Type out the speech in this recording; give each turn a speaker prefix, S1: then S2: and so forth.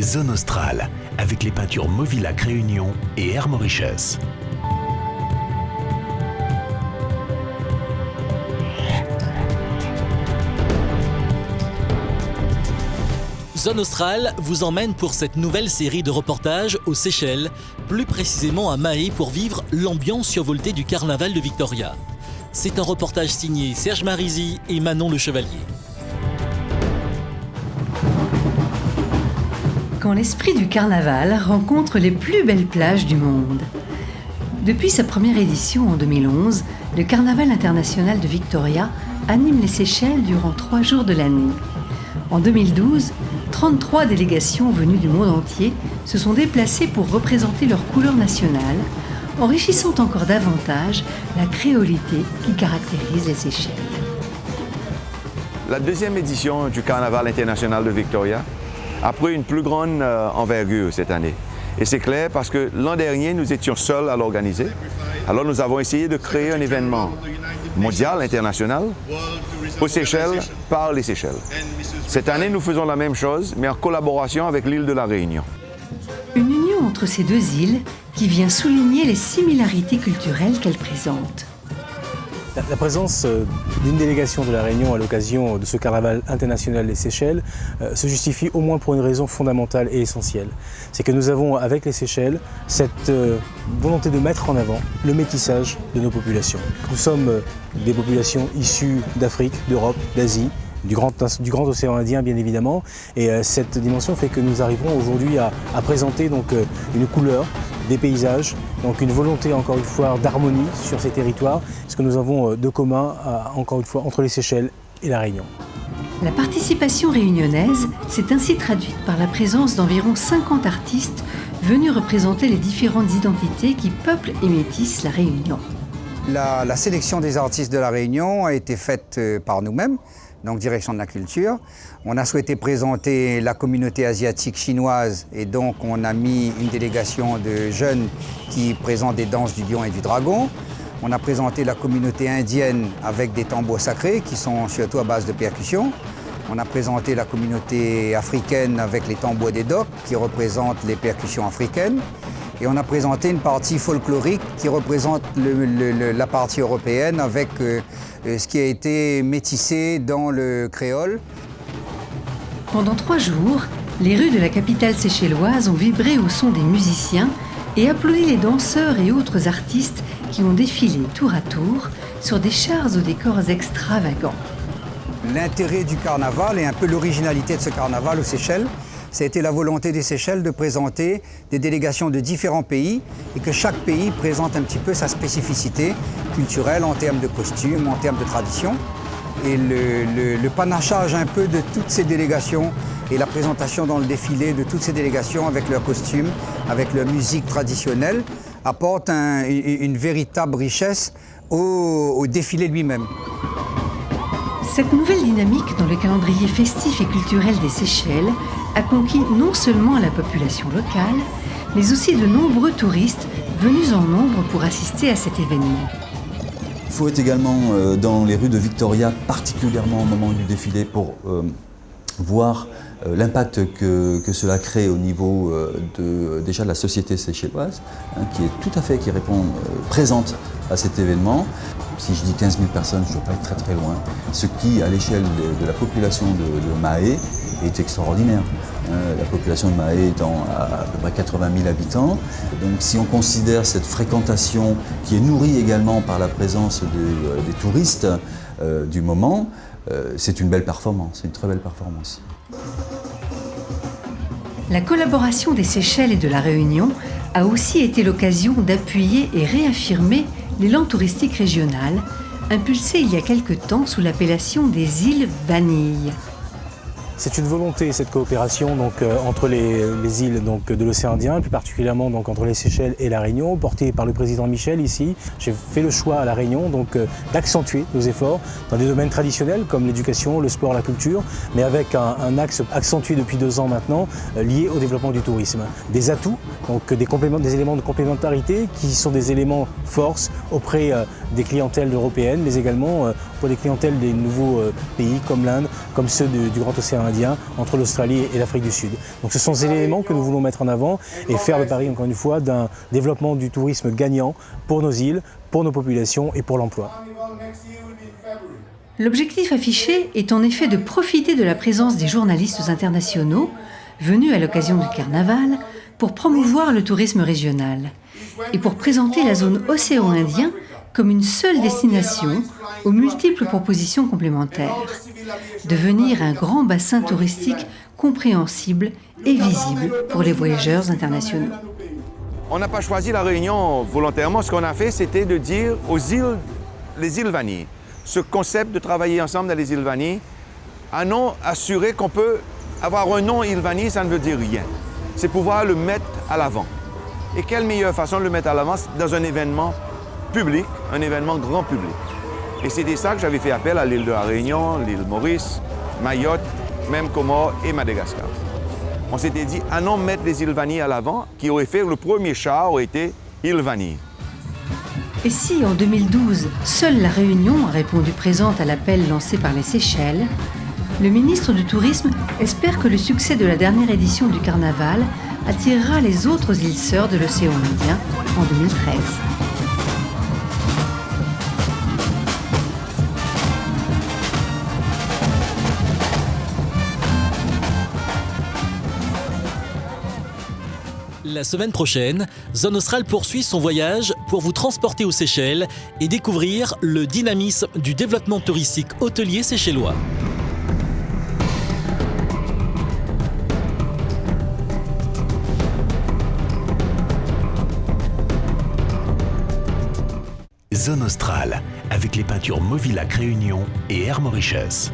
S1: Zone Australe, avec les peintures Movilac Réunion et Air Mauritius.
S2: Zone Australe vous emmène pour cette nouvelle série de reportages aux Seychelles, plus précisément à Mahé pour vivre l'ambiance survoltée du carnaval de Victoria. C'est un reportage signé Serge Marisy et Manon Le Chevalier.
S3: Quand l'esprit du carnaval rencontre les plus belles plages du monde. Depuis sa première édition en 2011, le Carnaval international de Victoria anime les Seychelles durant 3 jours de l'année. En 2012, 33 délégations venues du monde entier se sont déplacées pour représenter leurs couleurs nationales, enrichissant encore davantage la créolité qui caractérise les Seychelles.
S4: La deuxième édition du Carnaval international de Victoria a pris une plus grande envergure cette année. Et c'est clair parce que l'an dernier, nous étions seuls à l'organiser. Alors nous avons essayé de créer un événement mondial, international, aux Seychelles, par les Seychelles. Cette année, nous faisons la même chose, mais en collaboration avec l'île de la Réunion.
S3: Une union entre ces deux îles qui vient souligner les similarités culturelles qu'elles présentent.
S5: La présence d'une délégation de la Réunion à l'occasion de ce carnaval international des Seychelles se justifie au moins pour une raison fondamentale et essentielle. C'est que nous avons avec les Seychelles cette volonté de mettre en avant le métissage de nos populations. Nous sommes des populations issues d'Afrique, d'Europe, d'Asie, du grand océan Indien bien évidemment, et cette dimension fait que nous arrivons aujourd'hui à présenter donc une couleur, des paysages, donc une volonté encore une fois d'harmonie sur ces territoires, ce que nous avons de commun encore une fois entre les Seychelles et la Réunion.
S3: La participation réunionnaise s'est ainsi traduite par la présence d'environ 50 artistes venus représenter les différentes identités qui peuplent et métissent la Réunion.
S6: La sélection des artistes de la Réunion a été faite par nous-mêmes, donc direction de la culture. On a souhaité présenter la communauté asiatique chinoise et donc on a mis une délégation de jeunes qui présentent des danses du lion et du dragon. On a présenté la communauté indienne avec des tambours sacrés qui sont surtout à base de percussion. On a présenté la communauté africaine avec les tambours des docs qui représentent les percussions africaines. Et on a présenté une partie folklorique qui représente la partie européenne avec ce qui a été métissé dans le créole.
S3: Pendant 3 jours, les rues de la capitale séchelloise ont vibré au son des musiciens et applaudi les danseurs et autres artistes qui ont défilé tour à tour sur des chars aux décors extravagants.
S6: L'intérêt du carnaval et un peu l'originalité de ce carnaval aux Seychelles, ça a été la volonté des Seychelles de présenter des délégations de différents pays et que chaque pays présente un petit peu sa spécificité culturelle en termes de costumes, en termes de tradition. Et le panachage un peu de toutes ces délégations et la présentation dans le défilé de toutes ces délégations avec leurs costumes, avec leur musique traditionnelle, apporte une véritable richesse au défilé lui-même.
S3: Cette nouvelle dynamique dans le calendrier festif et culturel des Seychelles a conquis non seulement la population locale, mais aussi de nombreux touristes venus en nombre pour assister à cet événement.
S7: Il faut être également dans les rues de Victoria, particulièrement au moment du défilé, pour voir l'impact que cela crée au niveau déjà de la société séchelloise, qui répond présente à cet événement. Si je dis 15 000 personnes, je ne dois pas être très loin, ce qui, à l'échelle de la population de Mahé, est extraordinaire. La population de Mahé étant à peu près 80 000 habitants. Donc si on considère cette fréquentation qui est nourrie également par la présence des touristes du moment, c'est une belle performance, c'est une très belle performance.
S3: La collaboration des Seychelles et de la Réunion a aussi été l'occasion d'appuyer et réaffirmer l'élan touristique régional, impulsé il y a quelque temps sous l'appellation des îles Vanille.
S5: C'est une volonté, cette coopération entre les îles de l'océan Indien, plus particulièrement entre les Seychelles et la Réunion, portée par le président Michel ici. J'ai fait le choix à la Réunion d'accentuer nos efforts dans des domaines traditionnels comme l'éducation, le sport, la culture, mais avec un axe accentué depuis 2 ans maintenant, lié au développement du tourisme. Des atouts, des éléments de complémentarité qui sont des éléments force auprès des clientèles européennes, mais également pour des clientèles des nouveaux pays comme l'Inde, comme ceux du grand océan Indien, entre l'Australie et l'Afrique du Sud. Donc ce sont ces éléments que nous voulons mettre en avant et faire le pari, encore une fois, d'un développement du tourisme gagnant pour nos îles, pour nos populations et pour l'emploi.
S3: L'objectif affiché est en effet de profiter de la présence des journalistes internationaux venus à l'occasion du carnaval pour promouvoir le tourisme régional et pour présenter la zone océan Indien comme une seule destination aux multiples propositions complémentaires. Devenir un grand bassin touristique compréhensible et visible pour les voyageurs internationaux.
S4: On n'a pas choisi la Réunion volontairement. Ce qu'on a fait, c'était de dire aux îles, les îles Vanille, ce concept de travailler ensemble dans les îles Vanille, un nom assuré qu'on peut avoir un nom île Vanille, ça ne veut dire rien. C'est pouvoir le mettre à l'avant. Et quelle meilleure façon de le mettre à l'avant dans un événement public, un événement grand public. Et c'était ça que j'avais fait appel à l'île de la Réunion, l'île Maurice, Mayotte, même Comores et Madagascar. On s'était dit, allons mettre les îles Vanille à l'avant, qui aurait fait le premier char aurait été île Vanille.
S3: Et si, en 2012, seule la Réunion a répondu présente à l'appel lancé par les Seychelles, le ministre du Tourisme espère que le succès de la dernière édition du carnaval attirera les autres îles sœurs de l'océan Indien en 2013.
S2: La semaine prochaine, Zone Australe poursuit son voyage pour vous transporter aux Seychelles et découvrir le dynamisme du développement touristique hôtelier séchellois.
S1: Zone Australe, avec les peintures Movilac Réunion et Air Mauritius.